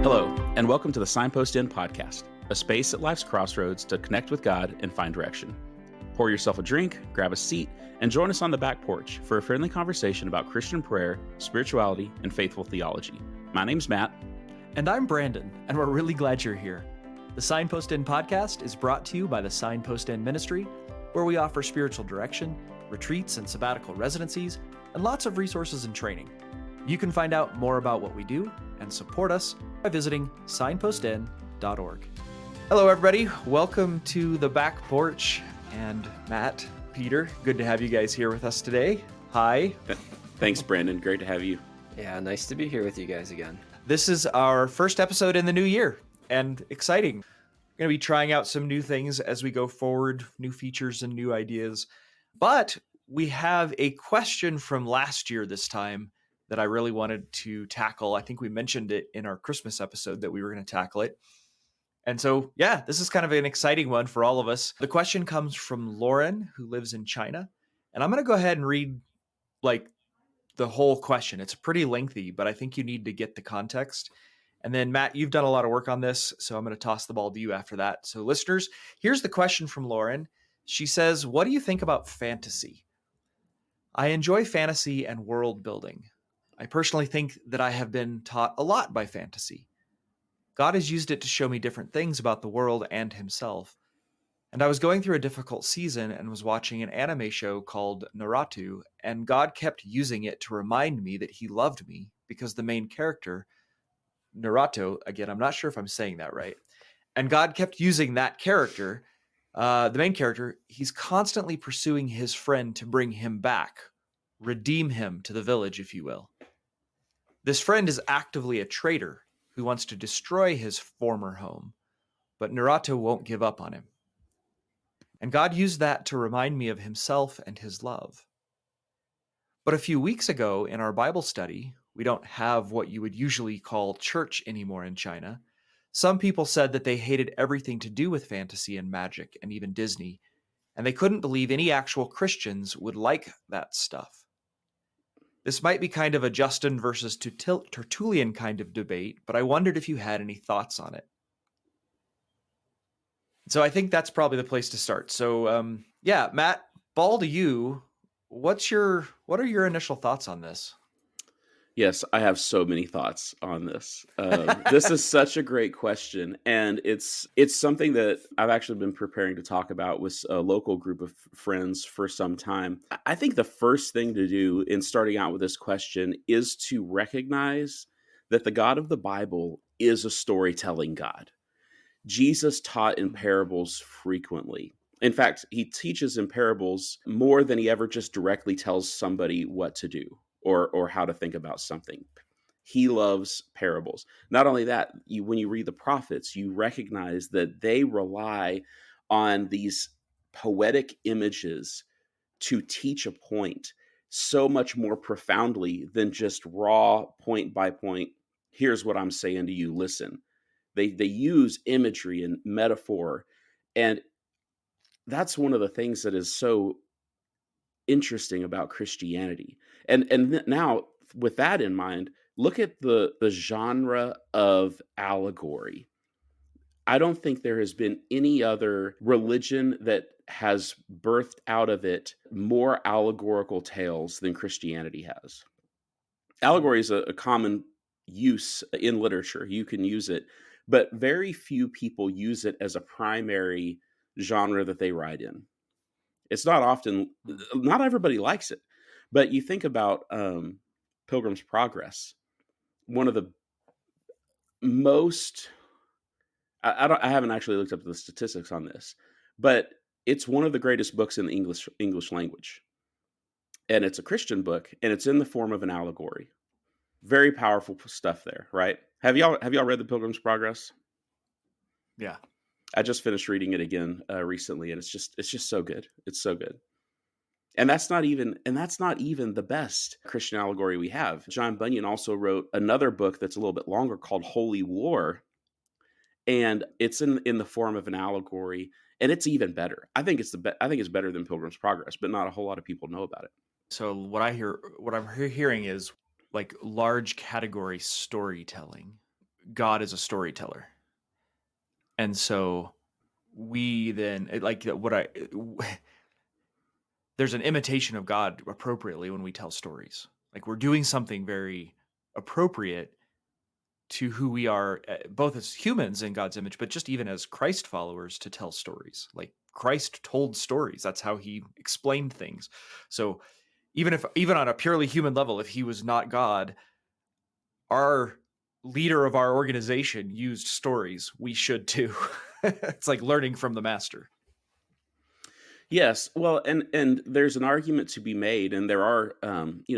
Hello, and welcome to the Signpost Inn podcast, a space at life's crossroads to connect with God and find direction. Pour yourself a drink, grab a seat, and join us on the back porch for a friendly conversation about Christian prayer, spirituality, and faithful theology. My name's Matt. And I'm Brandon, and we're really glad you're here. The Signpost Inn podcast is brought to you by the Signpost Inn Ministry, where we offer spiritual direction, retreats and sabbatical residencies, and lots of resources and training. You can find out more about what we do and support us by visiting signpostin.org. Hello, everybody. Welcome to the back porch. And Matt, Peter, good to have you guys here with us today. Hi. Thanks, Brandon. Great to have you. Yeah, nice to be here with you guys again. This is our first episode in the new year, and exciting. We're going to be trying out some new things as we go forward, new features and new ideas. But we have a question from last year this time that I really wanted to tackle. I think we mentioned it in our Christmas episode that we were going to tackle it. And so, yeah, this is kind of an exciting one for all of us. The question comes from Lauren, who lives in China. And I'm going to go ahead and read the whole question. It's pretty lengthy, but I think you need to get the context. And then, Matt, you've done a lot of work on this, so I'm going to toss the ball to you after that. So listeners, here's the question from Lauren. She says, what do you think about fantasy? I enjoy fantasy and world building. I personally think that I have been taught a lot by fantasy. God has used it to show me different things about the world and himself. And I was going through a difficult season and was watching an anime show called Naruto, and God kept using it to remind me that he loved me because the main character, Naruto, again, I'm not sure if I'm saying that right, and God kept using that character, the main character, he's constantly pursuing his friend to bring him back, redeem him to the village, if you will. This friend is actively a traitor who wants to destroy his former home, but Naruto won't give up on him. And God used that to remind me of himself and his love. But a few weeks ago in our Bible study, we don't have what you would usually call church anymore in China. Some people said that they hated everything to do with fantasy and magic and even Disney, and they couldn't believe any actual Christians would like that stuff. This might be kind of a Justin versus Tertullian kind of debate, but I wondered if you had any thoughts on it. So I think that's probably the place to start. So yeah, Matt, ball to you. What are your initial thoughts on this? Yes, I have so many thoughts on this. This is such a great question, and it's something that I've actually been preparing to talk about with a local group of friends for some time. I think the first thing to do in starting out with this question is to recognize that the God of the Bible is a storytelling God. Jesus taught in parables frequently. In fact, he teaches in parables more than he ever just directly tells somebody what to do or how to think about something. He loves parables. Not only that, when you read the prophets, you recognize that they rely on these poetic images to teach a point so much more profoundly than just raw point by point. Here's what I'm saying to you. Listen. They use imagery and metaphor, and that's one of the things that is so interesting about Christianity. And now, with that in mind, look at the genre of allegory. I don't think there has been any other religion that has birthed out of it more allegorical tales than Christianity has. Allegory is a common use in literature. You can use it, but very few people use it as a primary genre that they write in. It's not often, not everybody likes it, but you think about Pilgrim's Progress, one of the most, I haven't actually looked up the statistics on this, but it's one of the greatest books in the English language. And it's a Christian book, and it's in the form of an allegory. Very powerful stuff there, right? Have y'all read the Pilgrim's Progress? Yeah, I just finished reading it again recently, and it's just so good. It's so good. And that's not even the best Christian allegory we have. John Bunyan also wrote another book that's a little bit longer called Holy War, and it's in the form of an allegory, and it's even better. I think it's better than Pilgrim's Progress, but not a whole lot of people know about it. So what I'm hearing is like large category storytelling. God is a storyteller. And so we then there's an imitation of God appropriately when we tell stories. Like we're doing something very appropriate to who we are, both as humans in God's image, but just even as Christ followers to tell stories. Like Christ told stories. That's how he explained things. So even on a purely human level, if he was not God, our leader of our organization used stories. We should too. It's like learning from the master. Yes, well, and there's an argument to be made, and there are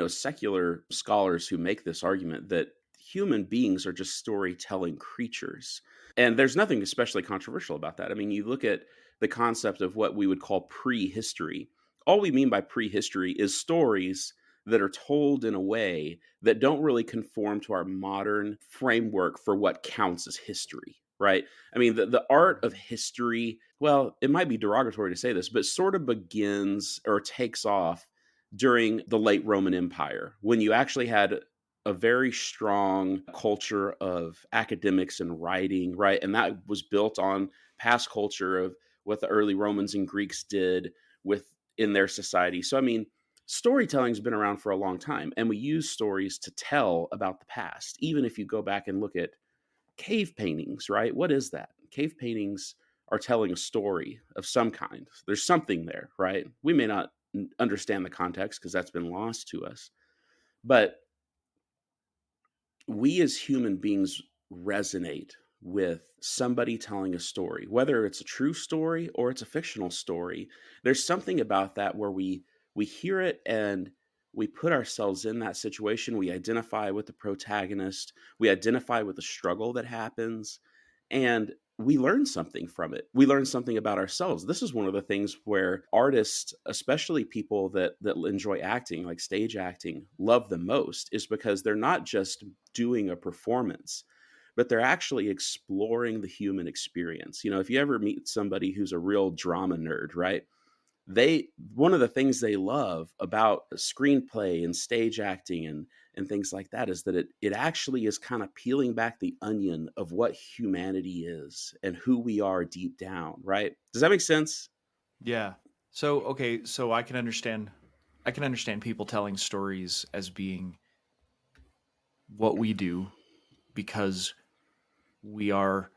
secular scholars who make this argument that human beings are just storytelling creatures, and there's nothing especially controversial about that. I mean, you look at the concept of what we would call prehistory. All we mean by prehistory is stories that are told in a way that don't really conform to our modern framework for what counts as history, right? I mean, the art of history, well, it might be derogatory to say this, but sort of begins or takes off during the late Roman Empire when you actually had a very strong culture of academics and writing, right? And that was built on past culture of what the early Romans and Greeks did within their society. So, I mean, storytelling's been around for a long time, and we use stories to tell about the past. Even if you go back and look at cave paintings, right? What is that? Cave paintings are telling a story of some kind. There's something there, right? We may not understand the context because that's been lost to us. But we as human beings resonate with somebody telling a story, whether it's a true story or it's a fictional story. There's something about that where we hear it and we put ourselves in that situation. We identify with the protagonist. We identify with the struggle that happens, and we learn something from it. We learn something about ourselves. This is one of the things where artists, especially people that enjoy acting, like stage acting, love the most, is because they're not just doing a performance, but they're actually exploring the human experience. You know, if you ever meet somebody who's a real drama nerd, right? They One of the things they love about screenplay and stage acting and things like that is that it actually is kind of peeling back the onion of what humanity is and who we are deep down, right? Does that make sense? Yeah. So okay, so I can understand people telling stories as being what we do because we are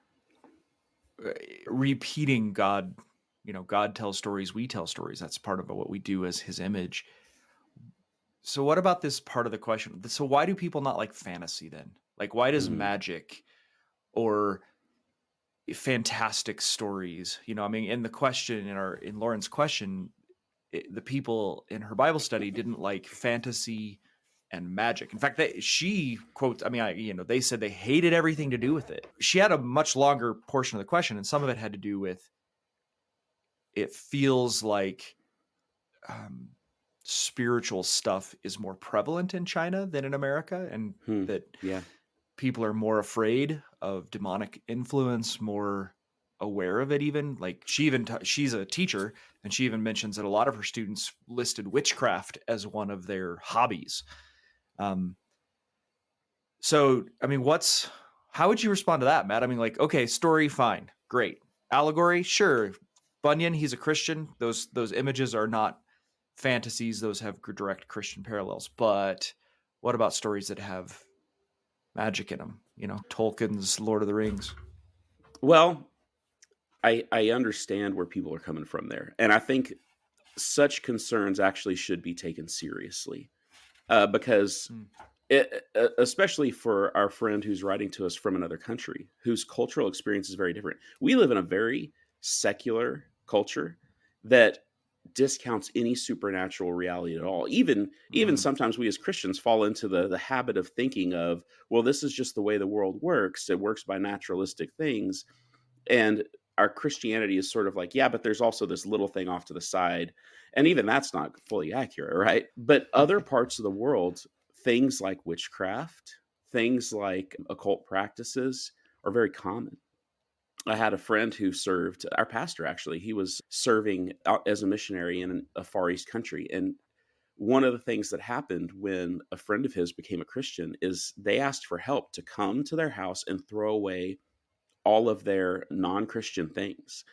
repeating God. God tells stories, we tell stories. That's part of what we do as his image. So what about this part of the question? So why do people not like fantasy then? Like why does Mm, magic or fantastic stories, I mean, in the question in Lauren's question, the people in her Bible study didn't like fantasy and magic. In fact, she quotes, I mean, they said they hated everything to do with it. She had a much longer portion of the question, and some of it had to do with it feels like um, spiritual stuff is more prevalent in China than in America, and hmm, that yeah. people are more afraid of demonic influence, more aware of it. Even like she's a teacher, and she even mentions that a lot of her students listed witchcraft as one of their hobbies. Um, so I mean, how would you respond to that, Matt? I mean, like, okay, story, fine, great. Allegory, sure. Bunyan, he's a Christian. Those images are not fantasies; those have direct Christian parallels. But what about stories that have magic in them? Tolkien's Lord of the Rings. Well, I understand where people are coming from there, and I think such concerns actually should be taken seriously, because Hmm. especially for our friend who's writing to us from another country whose cultural experience is very different. We live in a very secular culture that discounts any supernatural reality at all. Even Mm. sometimes we as Christians fall into the habit of thinking of, well, this is just the way the world works. It works by naturalistic things. And our Christianity is sort of like, yeah, but there's also this little thing off to the side. And even that's not fully accurate, right? But other parts of the world, things like witchcraft, things like occult practices are very common. I had a friend who served, our pastor actually, he was serving out as a missionary in a Far East country. And one of the things that happened when a friend of his became a Christian is they asked for help to come to their house and throw away all of their non-Christian things.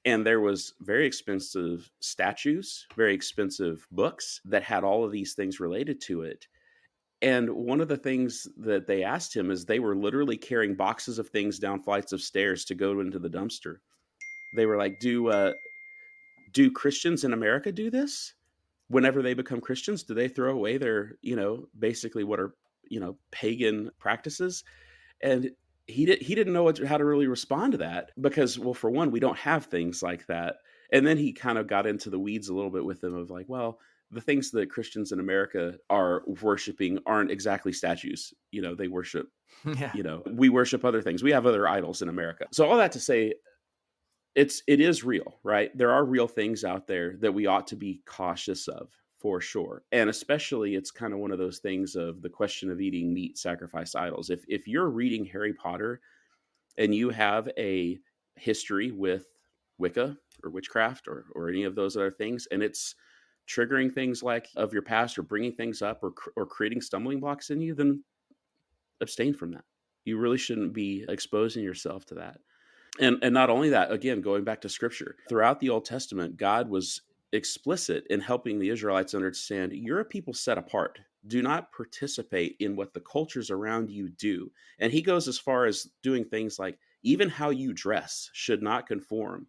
And there was very expensive statues, very expensive books that had all of these things related to it. And one of the things that they asked him is they were literally carrying boxes of things down flights of stairs to go into the dumpster. They were like, do Christians in America do this? Whenever they become Christians, do they throw away their, basically what are, pagan practices? And he didn't know how to really respond to that because, well, for one, we don't have things like that. And then he kind of got into the weeds a little bit with them of like, well, the things that Christians in America are worshiping aren't exactly statues. They worship, Yeah. we worship other things. We have other idols in America. So all that to say, it is real, right? There are real things out there that we ought to be cautious of, for sure. And especially it's kind of one of those things of the question of eating meat sacrificed to idols. If you're reading Harry Potter and you have a history with Wicca or witchcraft or any of those other things, and it's triggering things like of your past or bringing things up or creating stumbling blocks in you, then abstain from that. You really shouldn't be exposing yourself to that. And not only that, again, going back to scripture, throughout the Old Testament, God was explicit in helping the Israelites understand you're a people set apart. Do not participate in what the cultures around you do. And he goes as far as doing things like even how you dress should not conform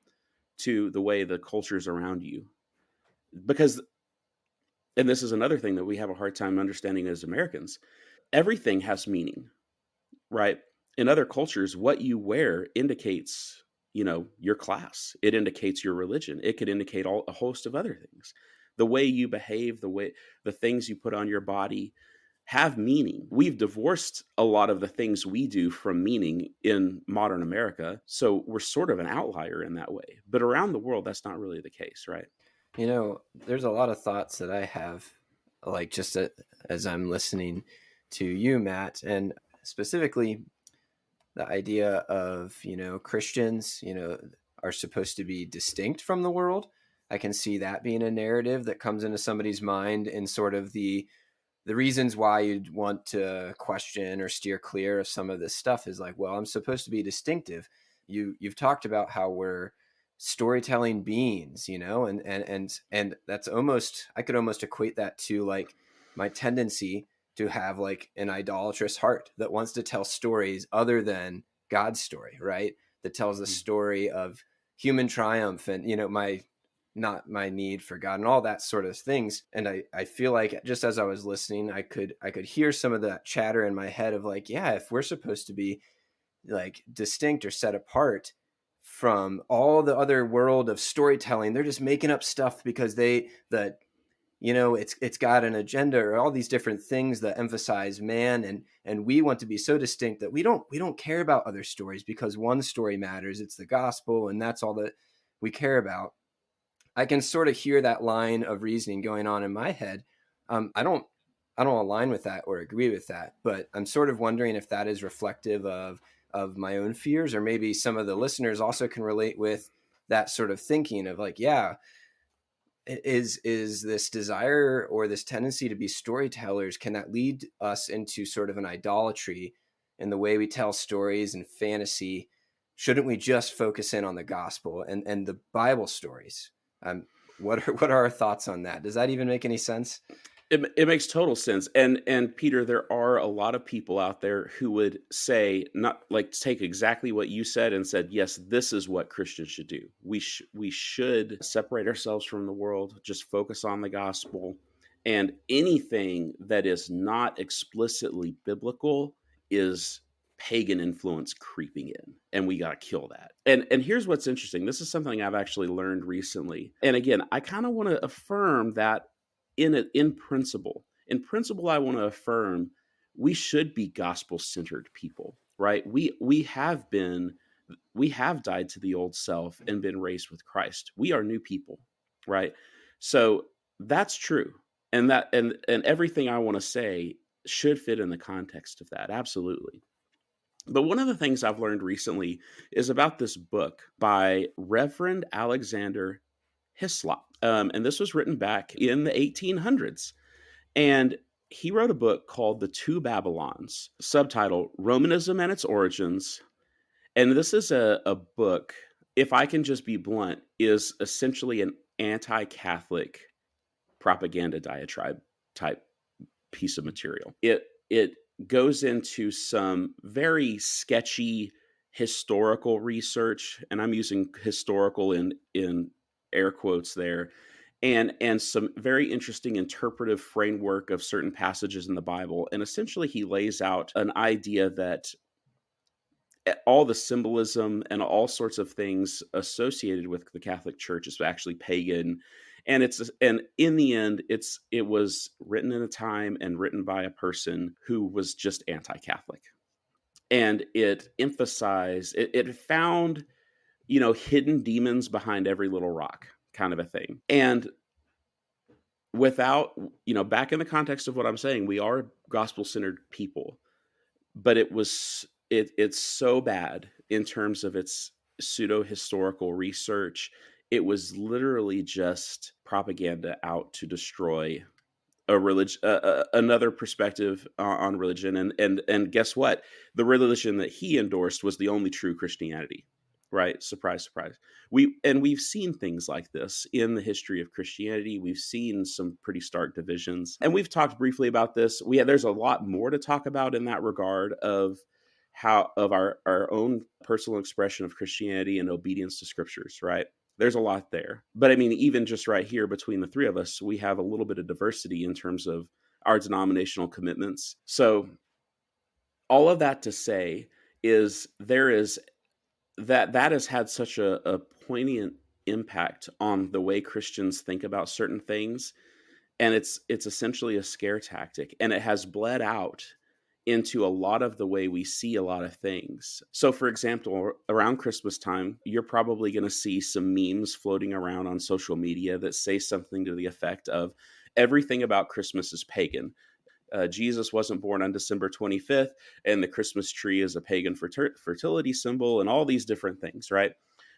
to the way the cultures around you. Because, and this is another thing that we have a hard time understanding as Americans, everything has meaning, right? In other cultures, what you wear indicates, your class. It indicates your religion. It could indicate a host of other things. The way you behave, the things you put on your body have meaning. We've divorced a lot of the things we do from meaning in modern America. So we're sort of an outlier in that way. But around the world, that's not really the case, right? There's a lot of thoughts that I have, like just as I'm listening to you, Matt, and specifically the idea of, Christians, are supposed to be distinct from the world. I can see that being a narrative that comes into somebody's mind in sort of the reasons why you'd want to question or steer clear of some of this stuff is like, well, I'm supposed to be distinctive. You've talked about how we're storytelling beings, and that's almost, I could almost equate that to like my tendency to have like an idolatrous heart that wants to tell stories other than God's story, right? That tells the story of human triumph and, not my need for God and all that sort of things. And I feel like just as I was listening, I could hear some of that chatter in my head of like, yeah, if we're supposed to be like distinct or set apart from all the other world of storytelling, they're just making up stuff because it's got an agenda or all these different things that emphasize man, and we want to be so distinct that we don't care about other stories because one story matters. It's the gospel, and that's all that we care about. I can sort of hear that line of reasoning going on in my head. I don't align with that or agree with that, but I'm sort of wondering if that is reflective of my own fears, or maybe some of the listeners also can relate with that sort of thinking of like, yeah, is this desire or this tendency to be storytellers, can that lead us into sort of an idolatry in the way we tell stories and fantasy? Shouldn't we just focus in on the gospel and the Bible stories? What are our thoughts on that? Does that even make any sense? It makes total sense. And Peter, there are a lot of people out there who would say, not like take exactly what you said and said, yes, this is what Christians should do. We should separate ourselves from the world, just focus on the gospel, and anything that is not explicitly biblical is pagan influence creeping in, and we got to kill that. And here's what's interesting. This is something I've actually learned recently. And again, I kind of want to affirm that in principle. In principle, I want to affirm we should be gospel-centered people, right? We have died to the old self and been raised with Christ. We are new people, right? So that's true. And everything I want to say should fit in the context of that. Absolutely. But one of the things I've learned recently is about this book by Reverend Alexander Hislop. And this was written back in the 1800s. And he wrote a book called The Two Babylons, subtitle Romanism and Its Origins. And this is a book, if I can just be blunt, is essentially an anti-Catholic propaganda diatribe type piece of material. It goes into some very sketchy historical research, and I'm using historical in air quotes there, and some very interesting interpretive framework of certain passages in the Bible. And essentially he lays out an idea that all the symbolism and all sorts of things associated with the Catholic Church is actually pagan. And in the end, it was written in a time and written by a person who was just anti-Catholic. And it emphasized, it found, hidden demons behind every little rock, kind of a thing. And without, back in the context of what I'm saying, we are gospel-centered people, but it's so bad in terms of its pseudo historical research. It was literally just propaganda out to destroy a religion, another perspective on religion. And guess what? The religion that he endorsed was the only true Christianity. Right? Surprise, surprise. We've seen things like this in the history of Christianity. We've seen some pretty stark divisions, and we've talked briefly about this. There's a lot more to talk about in that regard of our own personal expression of Christianity and obedience to scriptures, right? There's a lot there. But I mean, even just right here between the three of us, we have a little bit of diversity in terms of our denominational commitments. So all of that to say is there is that has had such a poignant impact on the way Christians think about certain things. And it's essentially a scare tactic, and it has bled out into a lot of the way we see a lot of things. So for example, around Christmas time, you're probably going to see some memes floating around on social media that say something to the effect of everything about Christmas is pagan. Jesus wasn't born on December 25th, and the Christmas tree is a pagan fertility symbol, and all these different things, right?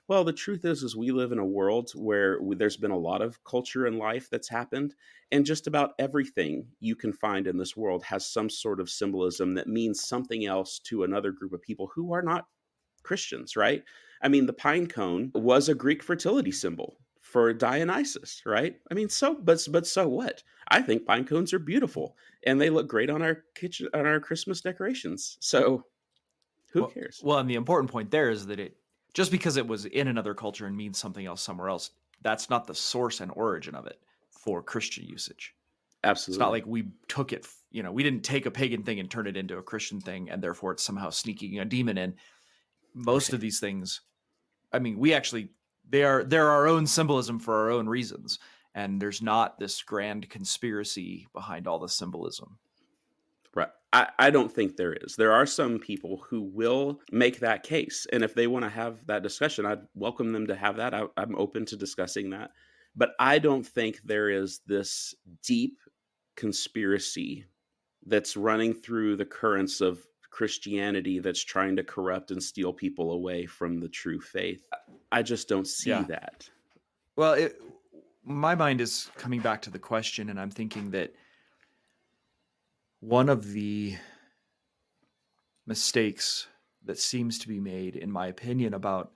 Well, the truth is we live in a world where there's been a lot of culture and life that's happened, and just about everything you can find in this world has some sort of symbolism that means something else to another group of people who are not Christians, right? I mean, the pine cone was a Greek fertility symbol for Dionysus, right? I mean, but so what? I think pine cones are beautiful and they look great on our kitchen, on our Christmas decorations. So who cares? Well, and the important point there is that just because it was in another culture and means something else somewhere else, that's not the source and origin of it for Christian usage. Absolutely. It's not like we took it, we didn't take a pagan thing and turn it into a Christian thing, and therefore it's somehow sneaking a demon in. Most of these things, I mean, they're our own symbolism for our own reasons. And there's not this grand conspiracy behind all the symbolism. Right. I don't think there is. There are some people who will make that case. And if they want to have that discussion, I'd welcome them to have that. I'm open to discussing that. But I don't think there is this deep conspiracy that's running through the currents of Christianity that's trying to corrupt and steal people away from the true faith. I just don't see that. Well, my mind is coming back to the question, and I'm thinking that one of the mistakes that seems to be made, in my opinion, about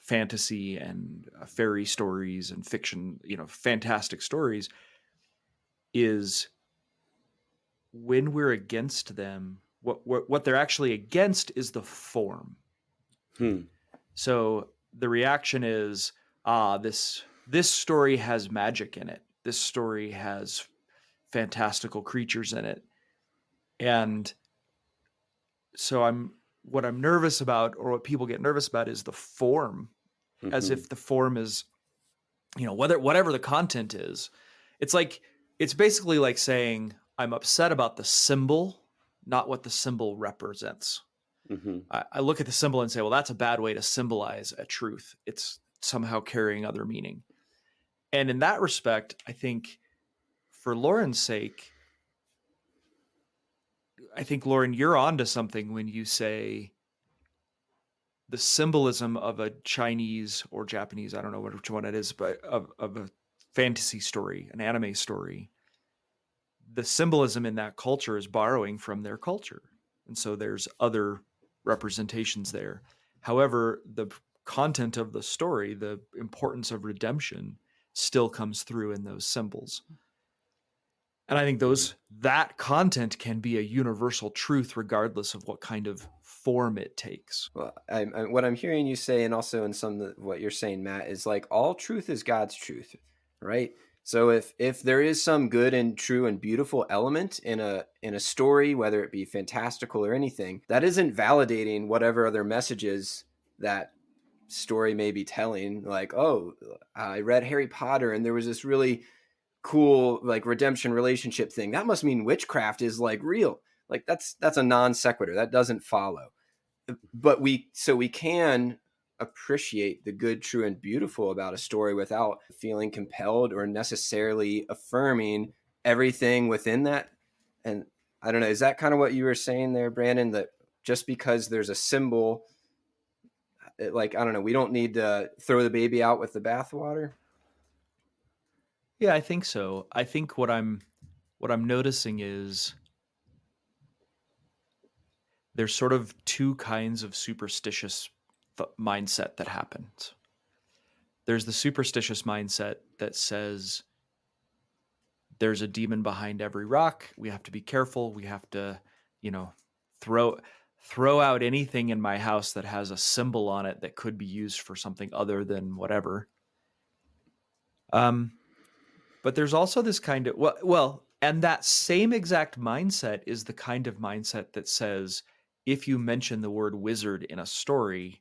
fantasy and fairy stories and fiction, fantastic stories, is when we're against them, what they're actually against is the form. So the reaction is, this story has magic in it. This story has fantastical creatures in it. And so what I'm nervous about, or what people get nervous about, is the form, as if the form is, whatever the content is. It's basically like saying, I'm upset about the symbol, not what the symbol represents. I look at the symbol and say, well, that's a bad way to symbolize a truth. It's somehow carrying other meaning. And in that respect, I think for Lauren's sake, I think, Lauren, you're onto something when you say the symbolism of a Chinese or Japanese, I don't know which one it is, but of a fantasy story, an anime story, the symbolism in that culture is borrowing from their culture. And so there's other representations there. However, the content of the story, the importance of redemption, still comes through in those symbols. And I think that content can be a universal truth regardless of what kind of form it takes. Well, what I'm hearing you say, and also in some of what you're saying, Matt, is like all truth is God's truth, right? So if there is some good and true and beautiful element in a story, whether it be fantastical or anything, that isn't validating whatever other messages that story may be telling. Like, oh, I read Harry Potter and there was this really cool like redemption relationship thing. That must mean witchcraft is like real. Like that's a non sequitur. That doesn't follow. But we can appreciate the good, true, and beautiful about a story without feeling compelled or necessarily affirming everything within that. And I don't know, is that kind of what you were saying there, Brandon, that just because there's a symbol, like, I don't know, we don't need to throw the baby out with the bathwater? Yeah, I think so. I think what I'm noticing is there's sort of two kinds of superstitious mindset that happens. There's the superstitious mindset that says there's a demon behind every rock. We have to be careful. We have to, throw out anything in my house that has a symbol on it that could be used for something other than whatever. But there's also this kind of, and that same exact mindset is the kind of mindset that says, if you mention the word wizard in a story,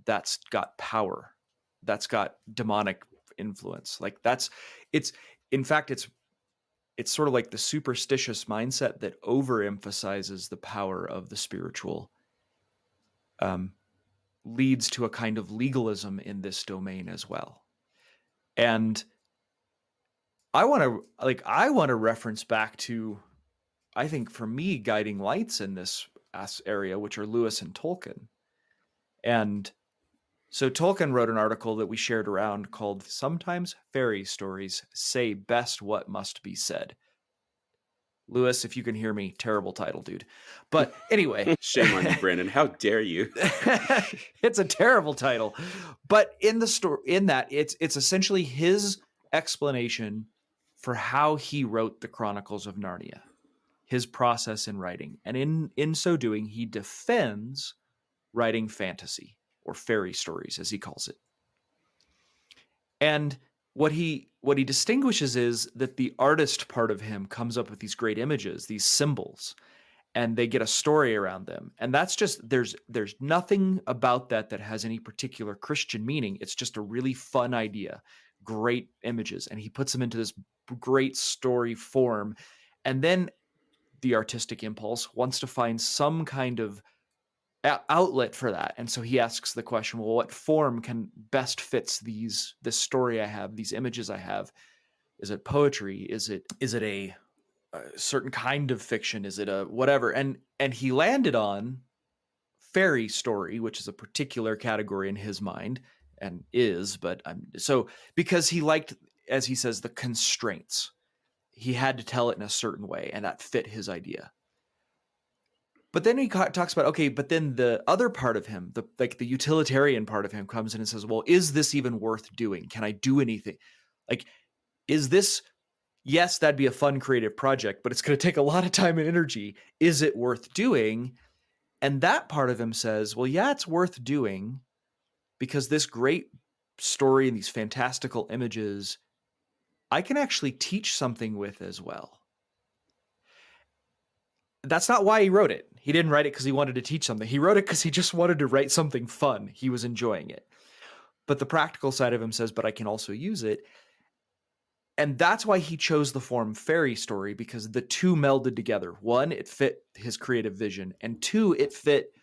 that's got power. That's got demonic influence. Like it's sort of like the superstitious mindset that overemphasizes the power of the spiritual, leads to a kind of legalism in this domain as well. And I want to reference back to, I think for me, guiding lights in this area, which are Lewis and Tolkien. And so Tolkien wrote an article that we shared around called "Sometimes Fairy Stories Say Best What Must Be Said." Lewis, if you can hear me, terrible title, dude. But anyway. Shame on you, Brandon. How dare you? It's a terrible title. But in the story, in that, it's essentially his explanation for how he wrote the Chronicles of Narnia, his process in writing. And in so doing, he defends writing fantasy or fairy stories, as he calls it. And what he distinguishes is that the artist part of him comes up with these great images, these symbols, and they get a story around them. And that's just, there's nothing about that has any particular Christian meaning. It's just a really fun idea, great images. And he puts them into this great story form. And then the artistic impulse wants to find some kind of outlet for that. And so he asks the question, well, what form can best fits this story I have, these images I have? Is it poetry? Is it a certain kind of fiction? Is it a whatever? And he landed on fairy story, which is a particular category in his mind and is, but so because he liked, as he says, the constraints. He had to tell it in a certain way, and that fit his idea. But then he talks about, okay, but then the other part of him, the utilitarian part of him comes in and says, well, is this even worth doing? Can I do anything? Like, is this, yes, that'd be a fun creative project, but it's going to take a lot of time and energy. Is it worth doing? And that part of him says, well, yeah, it's worth doing because this great story and these fantastical images, I can actually teach something with as well. That's not why he wrote it. He didn't write it because he wanted to teach something. He wrote it because he just wanted to write something fun. He was enjoying it. But the practical side of him says, but I can also use it. And that's why he chose the form fairy story, because the two melded together. One, it fit his creative vision. And two, it fit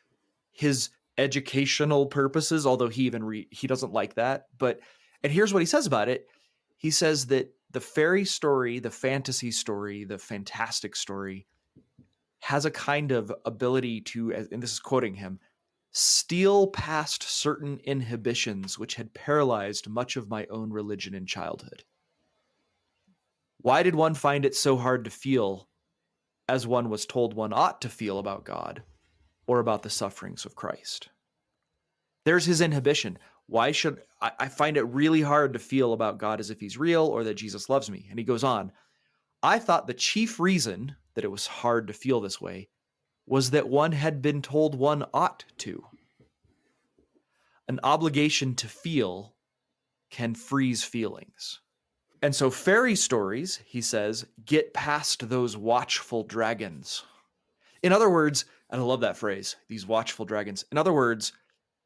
his educational purposes, although he doesn't like that. And here's what he says about it. He says that the fairy story, the fantasy story, the fantastic story has a kind of ability to, and this is quoting him, steal past certain inhibitions which had paralyzed much of my own religion in childhood. Why did one find it so hard to feel as one was told one ought to feel about God or about the sufferings of Christ? There's his inhibition. Why should I find it really hard to feel about God as if he's real or that Jesus loves me? And he goes on, I thought the chief reason that it was hard to feel this way was that one had been told one ought to. An obligation to feel can freeze feelings. And so fairy stories, he says, get past those watchful dragons. In other words, and I love that phrase, these watchful dragons. In other words,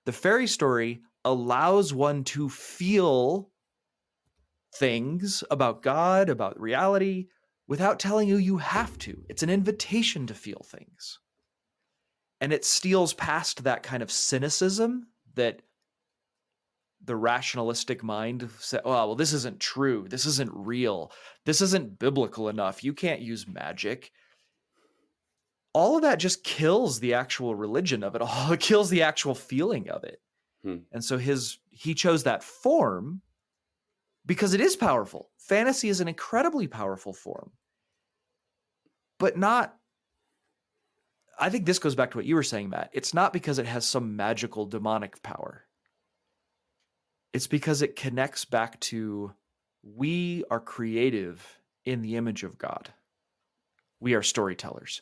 the fairy story allows one to feel things about God, about reality, without telling you you have to. It's an invitation to feel things. And it steals past that kind of cynicism that the rationalistic mind said, oh, well, this isn't true. This isn't real. This isn't biblical enough. You can't use magic. All of that just kills the actual religion of it all. It kills the actual feeling of it. And so he chose that form because it is powerful. Fantasy is an incredibly powerful form, but not, I think this goes back to what you were saying, Matt. It's not because it has some magical demonic power. It's because it connects back to we are creative in the image of God. We are storytellers.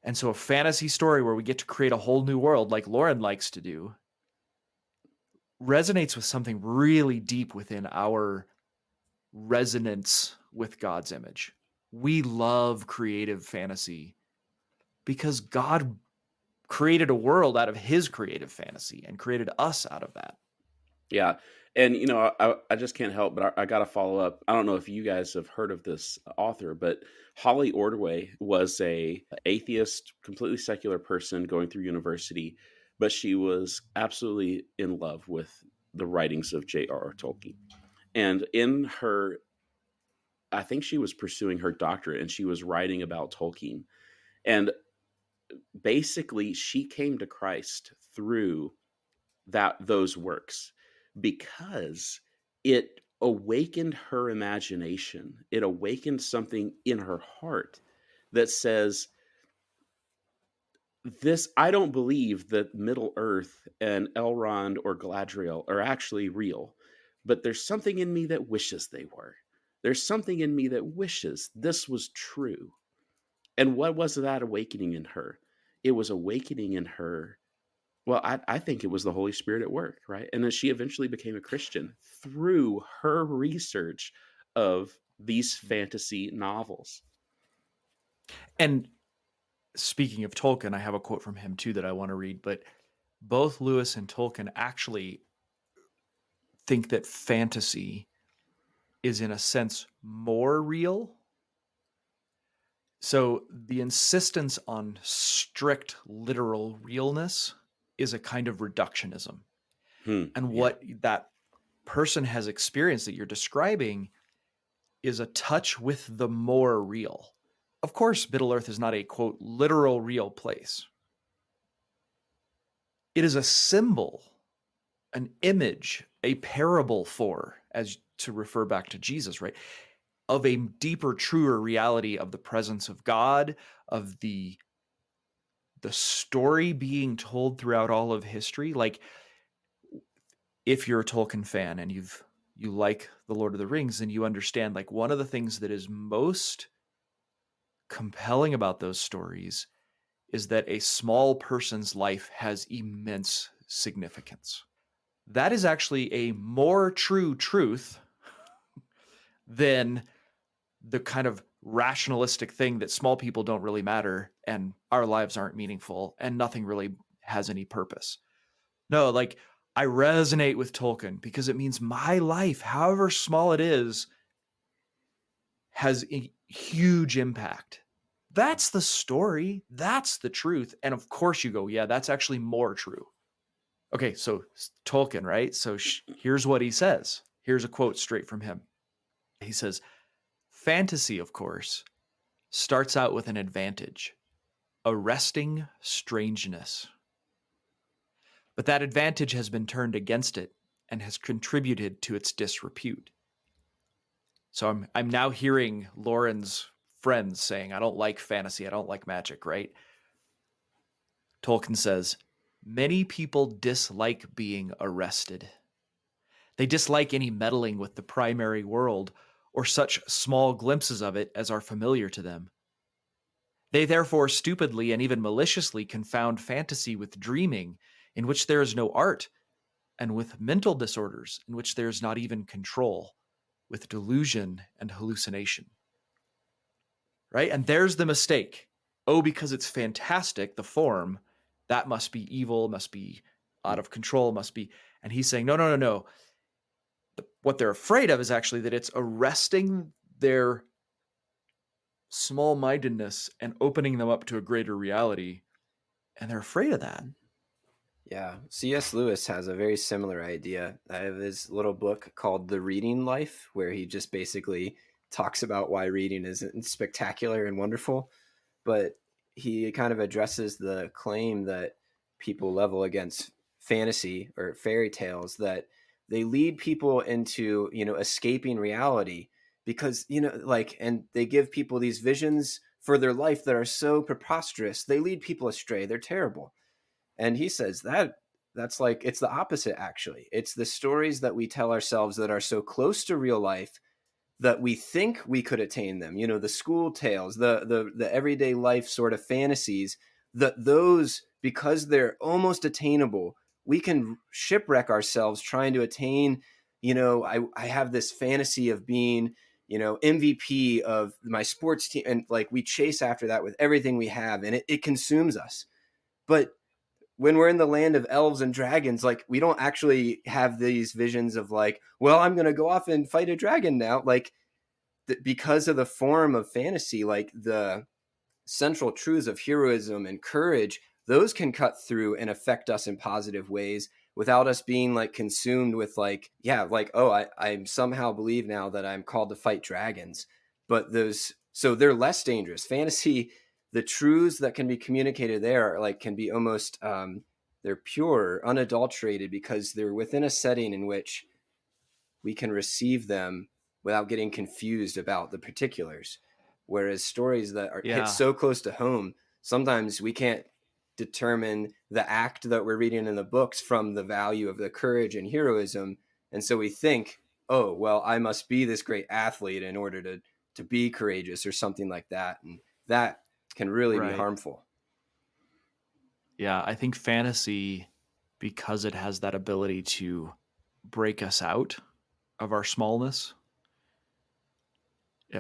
And so a fantasy story where we get to create a whole new world like Lauren likes to do resonates with something really deep within our resonance with God's image. We love creative fantasy because God created a world out of his creative fantasy and created us out of that. Yeah. And, I just can't help, but I got to follow up. I don't know if you guys have heard of this author, but Holly Ordway was a atheist, completely secular person going through university, but she was absolutely in love with the writings of J.R.R. Tolkien. And I think she was pursuing her doctorate and she was writing about Tolkien. And basically she came to Christ through those works because it awakened her imagination. It awakened something in her heart that says, I don't believe that Middle Earth and Elrond or Galadriel are actually real, but there's something in me that wishes they were. There's something in me that wishes this was true. And what was that awakening in her? It was awakening in her. Well, I think it was the Holy Spirit at work, right? And then she eventually became a Christian through her research of these fantasy novels. And speaking of Tolkien, I have a quote from him too that I want to read, but both Lewis and Tolkien actually think that fantasy is in a sense more real. So the insistence on strict literal realness is a kind of reductionism. And what that person has experienced that you're describing is a touch with the more real. Of course, Middle Earth is not a, quote, literal real place. It is a symbol, an image, a parable for, as to refer back to Jesus, right? Of a deeper, truer reality of the presence of God, of the story being told throughout all of history. Like, if you're a Tolkien fan and you like The Lord of the Rings, then you understand, like, one of the things that is most compelling about those stories is that a small person's life has immense significance. That is actually a more true truth than the kind of rationalistic thing that small people don't really matter and our lives aren't meaningful and nothing really has any purpose. No, like, I resonate with Tolkien because it means my life, however small it is, has a huge impact. That's the story. That's the truth. And of course you go, yeah, that's actually more true. Okay, so Tolkien, right? So here's what he says. Here's a quote straight from him. He says, fantasy, of course, starts out with an advantage, arresting strangeness. But that advantage has been turned against it and has contributed to its disrepute. So I'm now hearing Lauren's friends saying, I don't like fantasy, I don't like magic, right? Tolkien says, many people dislike being arrested. They dislike any meddling with the primary world or such small glimpses of it as are familiar to them. They therefore stupidly and even maliciously confound fantasy with dreaming, in which there is no art, and with mental disorders, in which there is not even control, with delusion and hallucination. Right? And there's the mistake. Oh, because it's fantastic, the form, that must be evil, must be out of control, must be. And he's saying, no, no, no, no. What they're afraid of is actually that it's arresting their small mindedness and opening them up to a greater reality. And they're afraid of that. Yeah, C.S. Lewis has a very similar idea. I have his little book called The Reading Life, where he just basically talks about why reading is spectacular and wonderful. But he kind of addresses the claim that people level against fantasy or fairy tales, that they lead people into, escaping reality because, and they give people these visions for their life that are so preposterous. They lead people astray. They're terrible. And he says that's like, it's the opposite, actually. It's the stories that we tell ourselves that are so close to real life that we think we could attain them. The school tales, the everyday life sort of fantasies, that those, because they're almost attainable, we can shipwreck ourselves trying to attain. I have this fantasy of being, MVP of my sports team. And like, we chase after that with everything we have, and it consumes us. But when we're in the land of elves and dragons, like, we don't actually have these visions of like, well, I'm going to go off and fight a dragon now. Like, because of the form of fantasy, like the central truths of heroism and courage, those can cut through and affect us in positive ways without us being like consumed with like, yeah, like, oh, I somehow believe now that I'm called to fight dragons. But so they're less dangerous. Fantasy, the truths that can be communicated there, like, can be almost, they're pure, unadulterated, because they're within a setting in which we can receive them without getting confused about the particulars. Whereas stories that hit so close to home, sometimes we can't determine the act that we're reading in the books from the value of the courage and heroism. And so we think, oh, well, I must be this great athlete in order to be courageous or something like that. And that can really be harmful. Yeah, I think fantasy, because it has that ability to break us out of our smallness,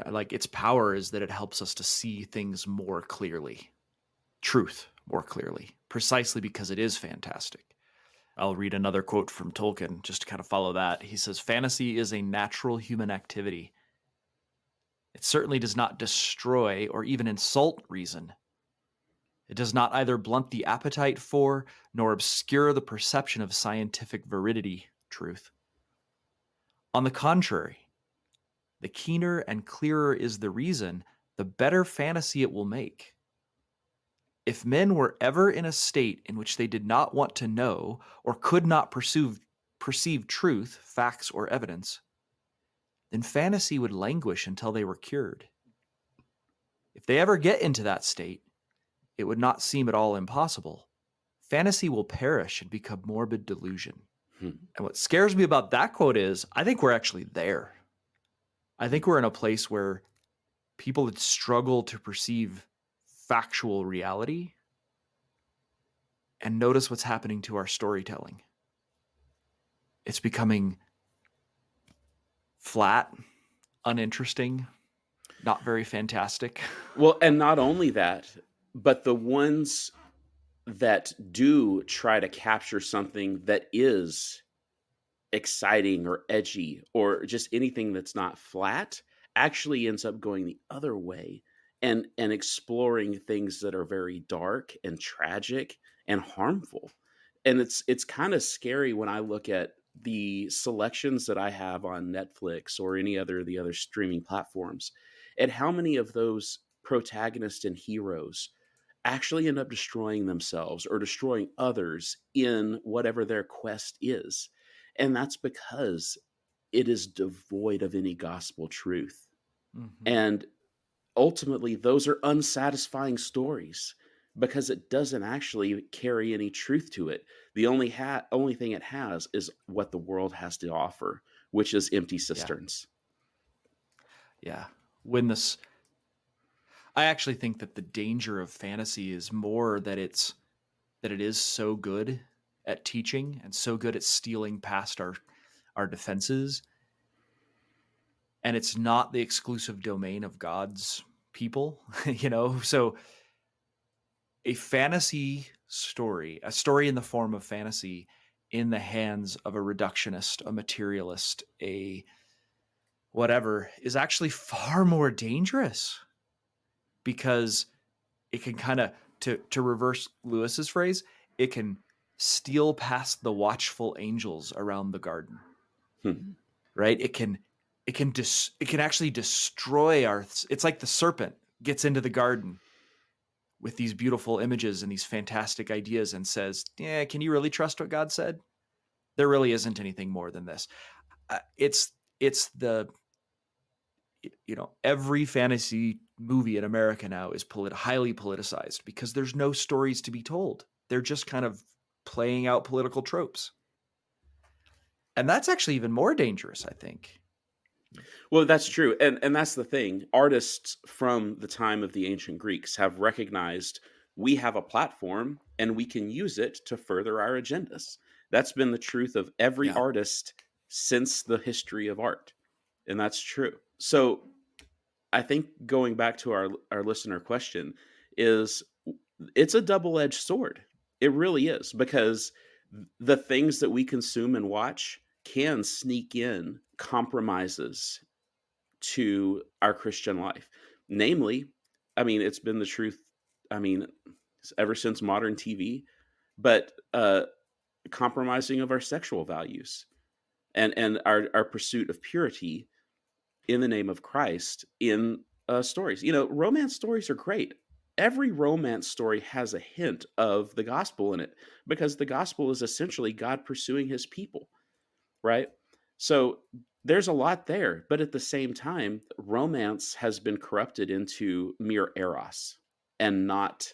like, its power is that it helps us to see things more clearly, truth more clearly, precisely because it is fantastic. I'll read another quote from Tolkien just to kind of follow that. He says, fantasy is a natural human activity. It certainly does not destroy or even insult reason. It does not either blunt the appetite for nor obscure the perception of scientific veridity, truth. On the contrary, the keener and clearer is the reason, the better fantasy it will make. If men were ever in a state in which they did not want to know or could not perceive truth, facts, or evidence, then fantasy would languish until they were cured. If they ever get into that state, it would not seem at all impossible. Fantasy will perish and become morbid delusion. And what scares me about that quote is, I think we're actually there. I think we're in a place where people that struggle to perceive factual reality, and notice what's happening to our storytelling. It's becoming flat, uninteresting, not very fantastic. Well, and not only that, but the ones that do try to capture something that is exciting or edgy or just anything that's not flat actually ends up going the other way and exploring things that are very dark and tragic and harmful. And it's kind of scary when I look at the selections that I have on Netflix or any other of the other streaming platforms, and how many of those protagonists and heroes actually end up destroying themselves or destroying others in whatever their quest is. And that's because it is devoid of any gospel truth. Mm-hmm. And ultimately, those are unsatisfying stories because it doesn't actually carry any truth to it. The only thing it has is what the world has to offer, which is empty cisterns. Yeah. I actually think that the danger of fantasy is more that it is so good at teaching and so good at stealing past our defenses, and it's not the exclusive domain of God's people. So a fantasy story, a story in the form of fantasy in the hands of a reductionist, a materialist, a whatever, is actually far more dangerous, because it can kind of, to reverse Lewis's phrase, it can steal past the watchful angels around the garden. Right? It can actually destroy our. It's like the serpent gets into the garden with these beautiful images and these fantastic ideas and says, "Yeah, can you really trust what God said? There really isn't anything more than this." It's the every fantasy movie in America now is highly politicized because there's no stories to be told. They're just kind of playing out political tropes. And that's actually even more dangerous, I think. Well, that's true. And that's the thing. Artists from the time of the ancient Greeks have recognized we have a platform and we can use it to further our agendas. That's been the truth of every artist since the history of art. And that's true. So I think going back to our listener question is, it's a double-edged sword. It really is, because the things that we consume and watch can sneak in compromises to our Christian life. Namely, I mean, it's been the truth, I mean, ever since modern TV, but compromising of our sexual values and our pursuit of purity in the name of Christ in stories. Romance stories are great. Every romance story has a hint of the gospel in it, because the gospel is essentially God pursuing his people, right? So there's a lot there, but at the same time, romance has been corrupted into mere eros and not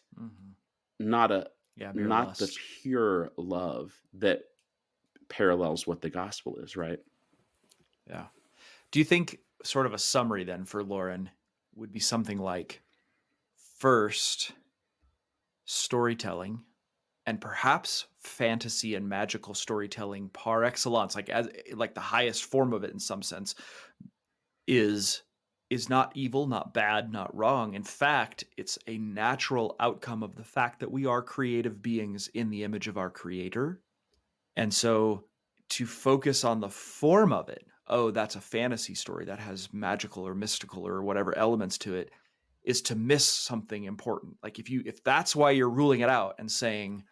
not a mere not the lust. pure love that parallels what the gospel is, right? Yeah. Do you think sort of a summary then for Lauren would be something like, first, storytelling, and perhaps fantasy and magical storytelling par excellence, like the highest form of it in some sense, is not evil, not bad, not wrong. In fact, it's a natural outcome of the fact that we are creative beings in the image of our creator. And so to focus on the form of it, oh, that's a fantasy story that has magical or mystical or whatever elements to it, is to miss something important. Like if that's why you're ruling it out and saying,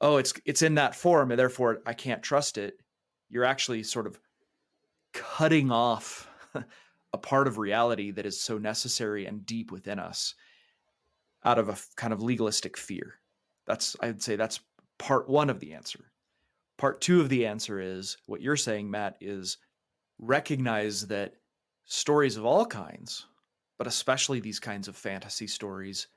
oh, it's in that form and therefore I can't trust it, you're actually sort of cutting off a part of reality that is so necessary and deep within us out of a kind of legalistic fear. I'd say that's part one of the answer. Part two of the answer is what you're saying, Matt, is recognize that stories of all kinds, but especially these kinds of fantasy stories,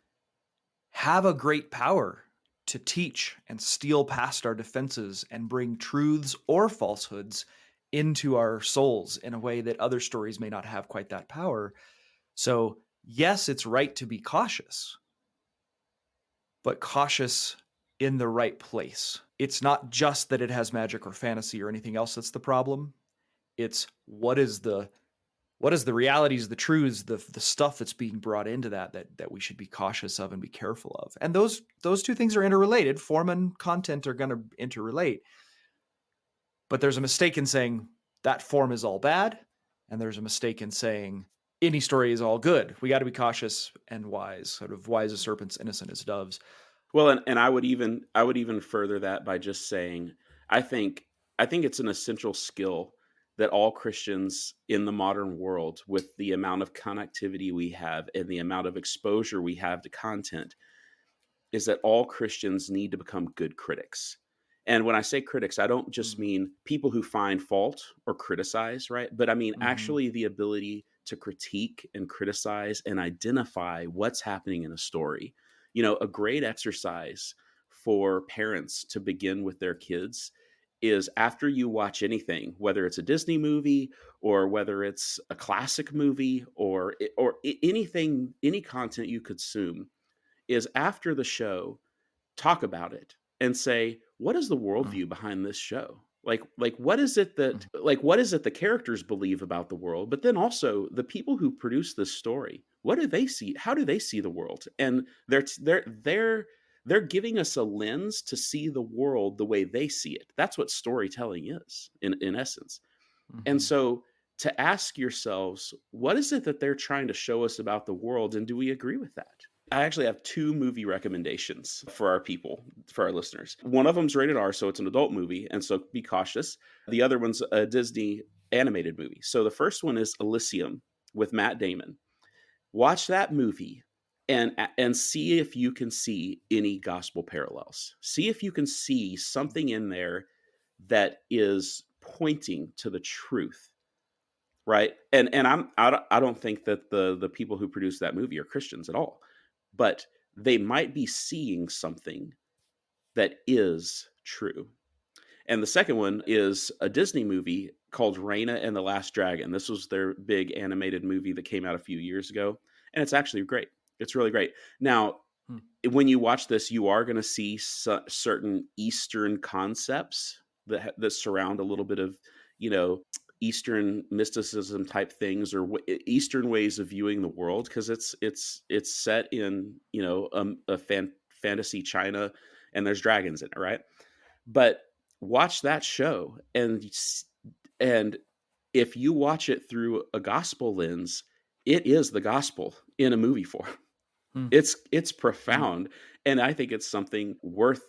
have a great power to teach and steal past our defenses and bring truths or falsehoods into our souls in a way that other stories may not have quite that power. So, yes, it's right to be cautious, but cautious in the right place. It's not just that it has magic or fantasy or anything else that's the problem. It's what is the realities, the truths, the stuff that's being brought into that we should be cautious of and be careful of. And those two things are interrelated. Form and content are going to interrelate. But there's a mistake in saying that form is all bad, and there's a mistake in saying any story is all good. We got to be cautious and wise, sort of wise as serpents, innocent as doves. Well, and I would even further that by just saying, I think it's an essential skill that all Christians in the modern world, with the amount of connectivity we have and the amount of exposure we have to content, is that all Christians need to become good critics. And when I say critics, I don't just mean people who find fault or criticize, right? But I mean actually the ability to critique and criticize and identify what's happening in a story. A great exercise for parents to begin with their kids is, after you watch anything, whether it's a Disney movie or whether it's a classic movie or anything, any content you consume, is after the show, talk about it and say, what is the worldview behind this show? Like what is it that the characters believe about the world? But then also the people who produce this story, what do they see? How do they see the world? And they're giving us a lens to see the world the way they see it. That's what storytelling is in essence. And so to ask yourselves, what is it that they're trying to show us about the world? And do we agree with that? I actually have 2 movie recommendations for our listeners. One of them's rated R, so it's an adult movie, and so be cautious. The other one's a Disney animated movie. So the first one is Elysium with Matt Damon. Watch that movie and see if you can see any gospel parallels. See if you can see something in there that is pointing to the truth. Right. And I don't think that the people who produce that movie are Christians at all, but they might be seeing something that is true. And the second one is a Disney movie called Raina and the Last Dragon. This was their big animated movie that came out a few years ago, and it's actually great. It's really great. Now, when you watch this, you are going to see certain Eastern concepts that surround a little bit of, Eastern mysticism type things, or Eastern ways of viewing the world, because it's set in a fantasy China, and there's dragons in it, right? But watch that show, and if you watch it through a gospel lens, it is the gospel in a movie form. It's profound, and I think it's something worth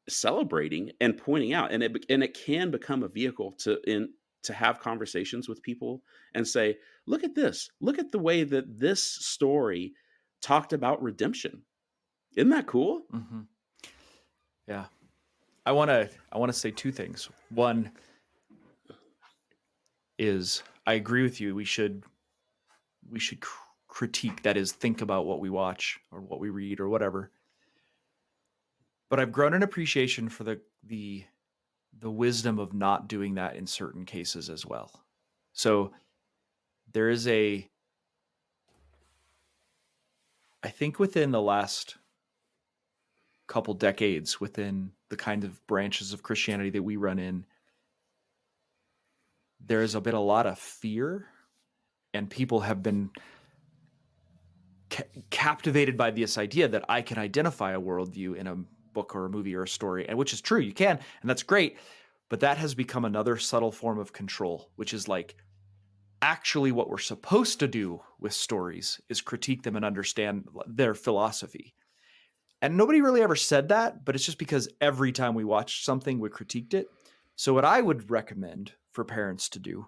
celebrating and pointing out, and it can become a vehicle to have conversations with people and say, look at this. Look at the way that this story talked about redemption. Isn't that cool? Yeah. I want to say 2 things. One is, I agree with you. We should critique, that is, think about what we watch or what we read or whatever. But I've grown an appreciation for the wisdom of not doing that in certain cases as well. So there is I think within the last couple decades, within the kind of branches of Christianity that we run in, there has been a lot of fear, and people have been captivated by this idea that I can identify a worldview in a book or a movie or a story, and which is true, you can, and that's great. But that has become another subtle form of control, which is like, actually what we're supposed to do with stories is critique them and understand their philosophy. And nobody really ever said that, but it's just because every time we watched something, we critiqued it. So what I would recommend for parents to do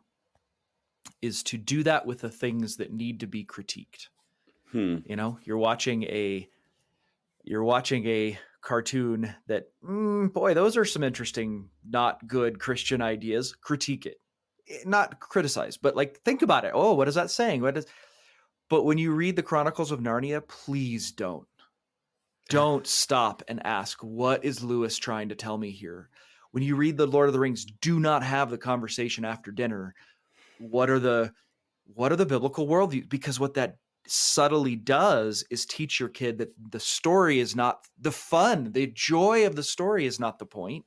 is to do that with the things that need to be critiqued. You're watching a cartoon that, boy, those are some interesting, not good Christian ideas. Critique it. Not criticize, but like, think about it. Oh, what is that saying? But when you read the Chronicles of Narnia, please don't stop and ask, what is Lewis trying to tell me here? When you read the Lord of the Rings, do not have the conversation after dinner. What are the biblical worldviews? Because what that subtly does is teach your kid that the story is not the fun. The joy of the story is not the point.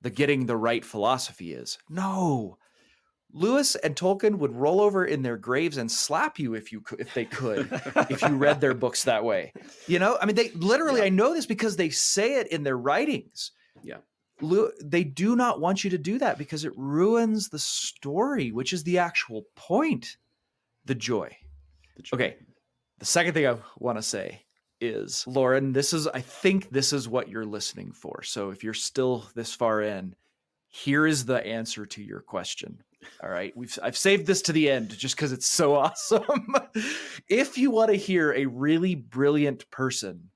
The getting the right philosophy is. No. Lewis and Tolkien would roll over in their graves and slap you if they could, if you read their books that way. I mean, they literally, I know this because they say it in their writings. Yeah. They do not want you to do that because it ruins the story, which is the actual point, the joy. Okay. The second thing I want to say is, Lauren, I think this is what you're listening for. So if you're still this far in, here is the answer to your question. All right. I've saved this to the end just because it's so awesome. If you want to hear a really brilliant person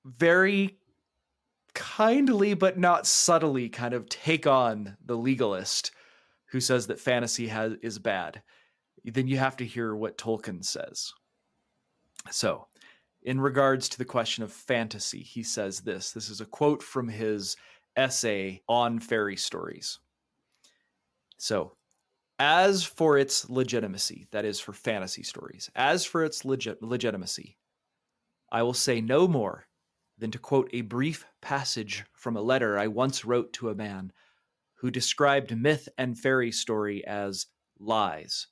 very kindly but not subtly kind of take on the legalist who says that fantasy is bad, then you have to hear what Tolkien says. So, in regards to the question of fantasy, he says this. This is a quote from his essay on fairy stories. So, as for its legitimacy, that is for fantasy stories, as for its legitimacy, I will say no more than to quote a brief passage from a letter I once wrote to a man who described myth and fairy story as lies.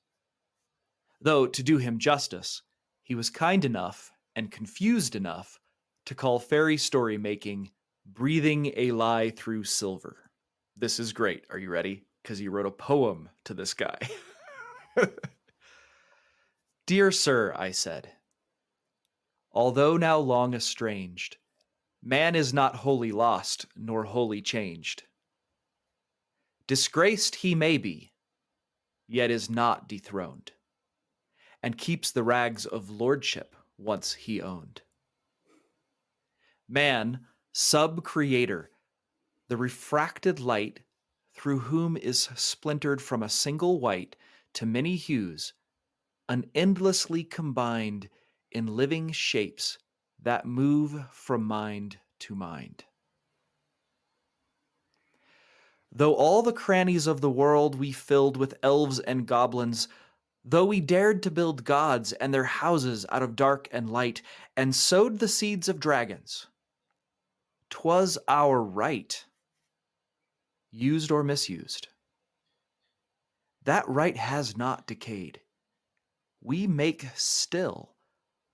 Though, to do him justice, he was kind enough and confused enough to call fairy story making breathing a lie through silver. This is great. Are you ready? Because he wrote a poem to this guy. Dear sir, I said, although now long estranged, man is not wholly lost nor wholly changed. Disgraced he may be, yet is not dethroned, and keeps the rags of lordship once he owned. Man, sub-creator, the refracted light through whom is splintered from a single white to many hues, unendlessly combined in living shapes that move from mind to mind. Though all the crannies of the world we filled with elves and goblins, though we dared to build gods and their houses out of dark and light, and sowed the seeds of dragons, 'twas our right, used or misused. That right has not decayed. We make still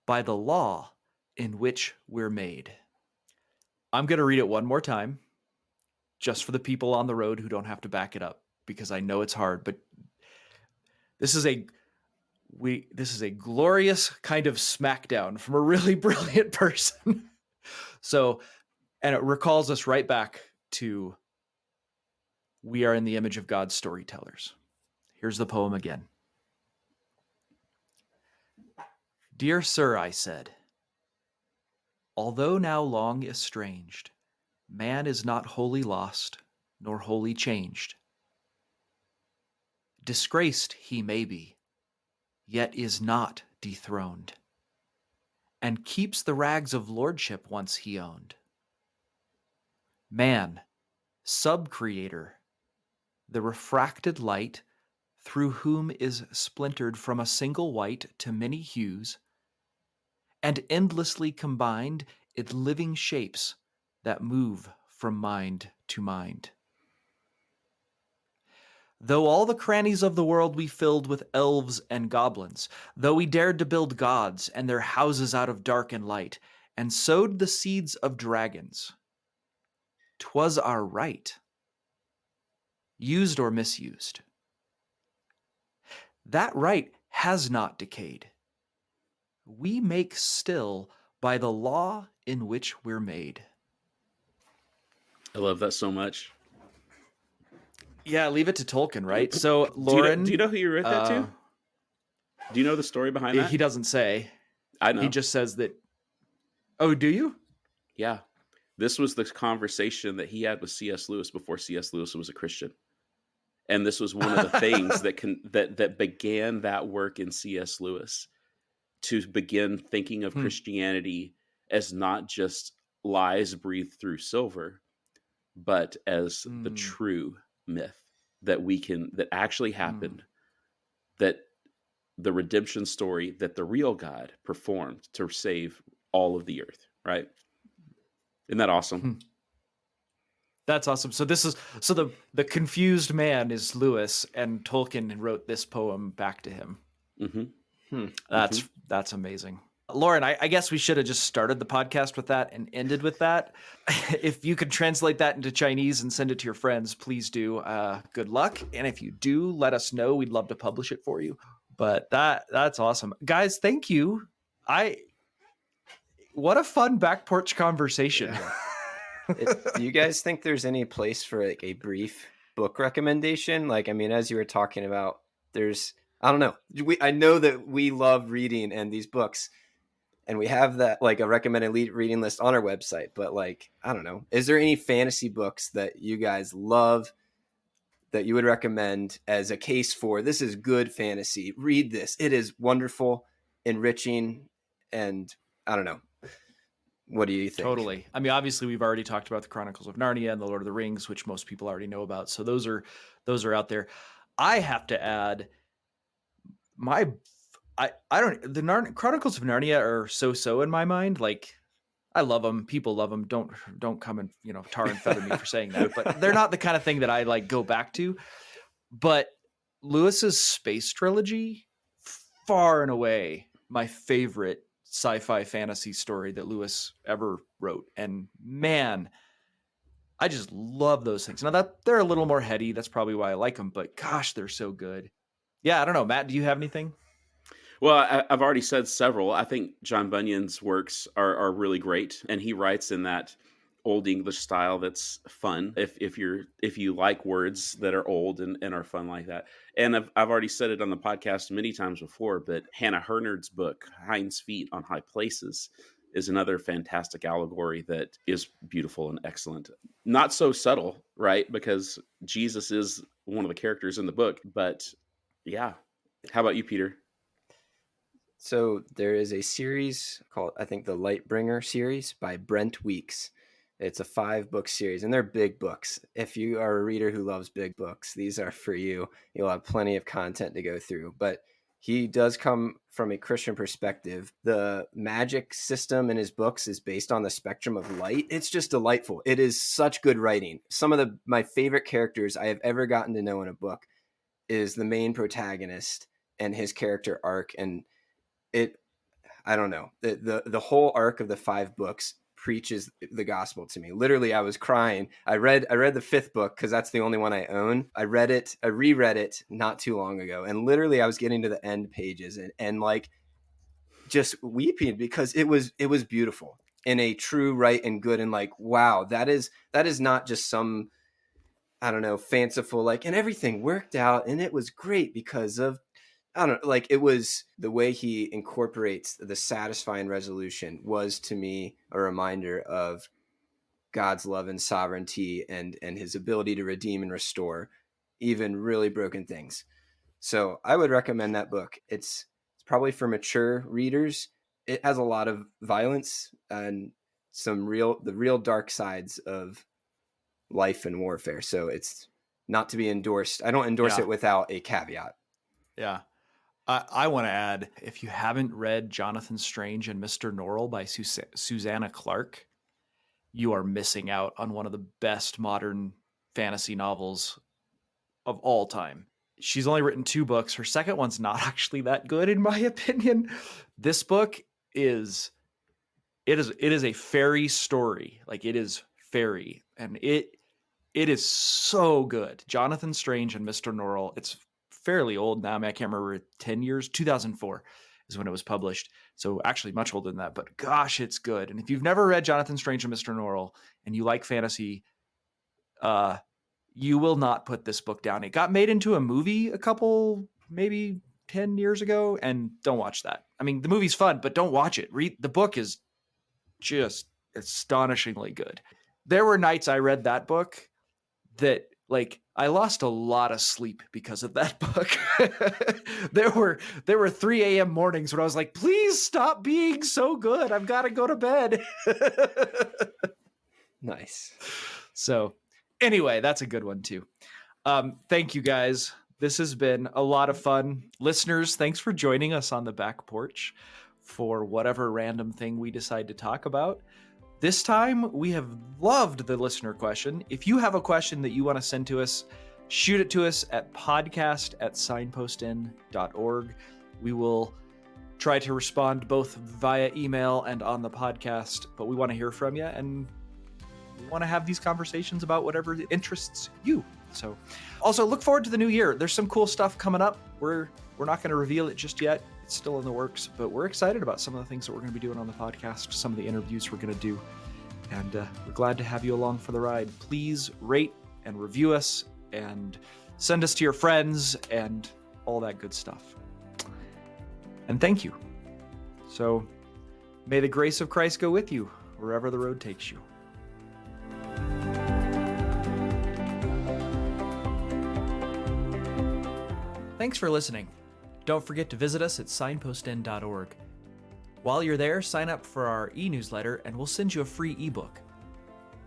by the law in which we're made. I'm going to read it one more time, just for the people on the road who don't have to back it up, because I know it's hard, but this is a glorious kind of smackdown from a really brilliant person. So, and it recalls us right back to we are in the image of God's storytellers. Here's the poem again. Dear sir, I said, although now long estranged, man is not wholly lost nor wholly changed. Disgraced he may be, yet is not dethroned, and keeps the rags of lordship once he owned. Man, sub-creator, the refracted light through whom is splintered from a single white to many hues, and endlessly combined in living shapes that move from mind to mind. Though all the crannies of the world we filled with elves and goblins, though we dared to build gods and their houses out of dark and light, and sowed the seeds of dragons, 'twas our right, used or misused. That right has not decayed. We make still by the law in which we're made. I love that so much. Yeah, leave it to Tolkien, right? So, Lauren... Do you know who you wrote that to? Do you know the story behind that? He doesn't say. I know. He just says that... Oh, do you? Yeah. This was the conversation that he had with C.S. Lewis before C.S. Lewis was a Christian. And this was one of the things that began that work in C.S. Lewis, to begin thinking of Christianity as not just lies breathed through silver, but as the true myth that actually happened, that the redemption story that the real God performed to save all of the earth, right? Isn't that awesome? That's awesome. So the confused man is Lewis, and Tolkien wrote this poem back to him. That's amazing. Lauren, I guess we should have just started the podcast with that and ended with that. If you could translate that into Chinese and send it to your friends, please do. Good luck. And if you do, let us know. We'd love to publish it for you. But that's awesome. Guys, thank you. What a fun back porch conversation. Yeah. Do you guys think there's any place for like a brief book recommendation? Like, I mean, as you were talking about, I don't know. I know that we love reading and these books. and we have that like a recommended reading list on our website. But like, I don't know, is there any fantasy books that you guys love that you would recommend as a case for this is good fantasy? Read this. It is wonderful, enriching, and I don't know. What do you think? Totally. I mean, obviously, we've already talked about the Chronicles of Narnia and the Lord of the Rings, which most people already know about. So those are out there. I have to add the Chronicles of Narnia are so in my mind. Like, I love them. People love them. Don't come and tar and feather me for saying that. But they're not the kind of thing that I like go back to. But Lewis's space trilogy, far and away my favorite sci-fi fantasy story that Lewis ever wrote. And man, I just love those things. Now that they're a little more heady, that's probably why I like them, but gosh, they're so good. Yeah, I don't know. Matt, do you have anything? Well, I've already said several. I think John Bunyan's works are really great, and he writes in that old English style that's fun. If you like words that are old and are fun like that. And I've already said it on the podcast many times before, but Hannah Hurnard's book, Hind's Feet on High Places, is another fantastic allegory that is beautiful and excellent. Not so subtle, right? Because Jesus is one of the characters in the book, but yeah. How about you, Peter? So there is a series called, I think, the Lightbringer series by Brent Weeks. It's a 5-book series, and they're big books. If you are a reader who loves big books, these are for you. You'll have plenty of content to go through. But he does come from a Christian perspective. The magic system in his books is based on the spectrum of light. It's just delightful. It is such good writing. Some of my favorite characters I have ever gotten to know in a book is the main protagonist and his character arc. And I don't know, the whole arc of the 5 books preaches the gospel to me. Literally, I was crying. I read the 5th book because that's the only one I own. I reread it not too long ago, and literally I was getting to the end pages and like just weeping because it was beautiful in a true, right, and good, and like, wow, that is not just some, I don't know, fanciful, like, and everything worked out and it was great because of, I don't know, like, it was the way he incorporates the satisfying resolution was to me a reminder of God's love and sovereignty and his ability to redeem and restore even really broken things. So I would recommend that book. It's probably for mature readers. It has a lot of violence and the real dark sides of life and warfare. So it's not to be endorsed. I don't endorse it without a caveat. Yeah. I want to add, if you haven't read Jonathan Strange and Mr. Norrell by Susanna Clarke, you are missing out on one of the best modern fantasy novels of all time. She's only written 2 books. Her second one's not actually that good, in my opinion. This book is a fairy story. Like, it is fairy, and it is so good. Jonathan Strange and Mr. Norrell. It's fairly old now. I mean, I can't remember, 10 years. 2004 is when it was published. So actually much older than that, but gosh, it's good. And if you've never read Jonathan Strange and Mr. Norrell and you like fantasy, you will not put this book down. It got made into a movie a couple, maybe 10 years ago, and don't watch that. I mean, the movie's fun, but don't watch it. The book is just astonishingly good. There were nights I read that book that, like, I lost a lot of sleep because of that book. There were 3 a.m. mornings when I was like, please stop being so good. I've got to go to bed. Nice. So anyway, that's a good one too. Thank you guys. This has been a lot of fun. Listeners, thanks for joining us on the back porch for whatever random thing we decide to talk about. This time, we have loved the listener question. If you have a question that you want to send to us, shoot it to us at podcast@signpostin.org. We will try to respond both via email and on the podcast, but we want to hear from you, and we want to have these conversations about whatever interests you. So, also look forward to the new year. There's some cool stuff coming up. We're not going to reveal it just yet. It's still in the works, but we're excited about some of the things that we're going to be doing on the podcast, some of the interviews we're going to do, and we're glad to have you along for the ride. Please rate and review us and send us to your friends and all that good stuff. And thank you. So May the grace of Christ go with you wherever the road takes you. Thanks for listening. Don't forget to visit us at signpostin.org. While you're there, sign up for our e-newsletter and we'll send you a free ebook.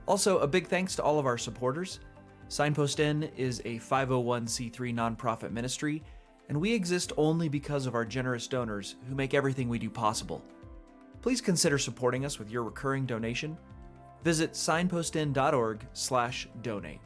Also, a big thanks to all of our supporters. Signpost Inn is a 501c3 nonprofit ministry, and we exist only because of our generous donors who make everything we do possible. Please consider supporting us with your recurring donation. Visit signpostin.org/donate.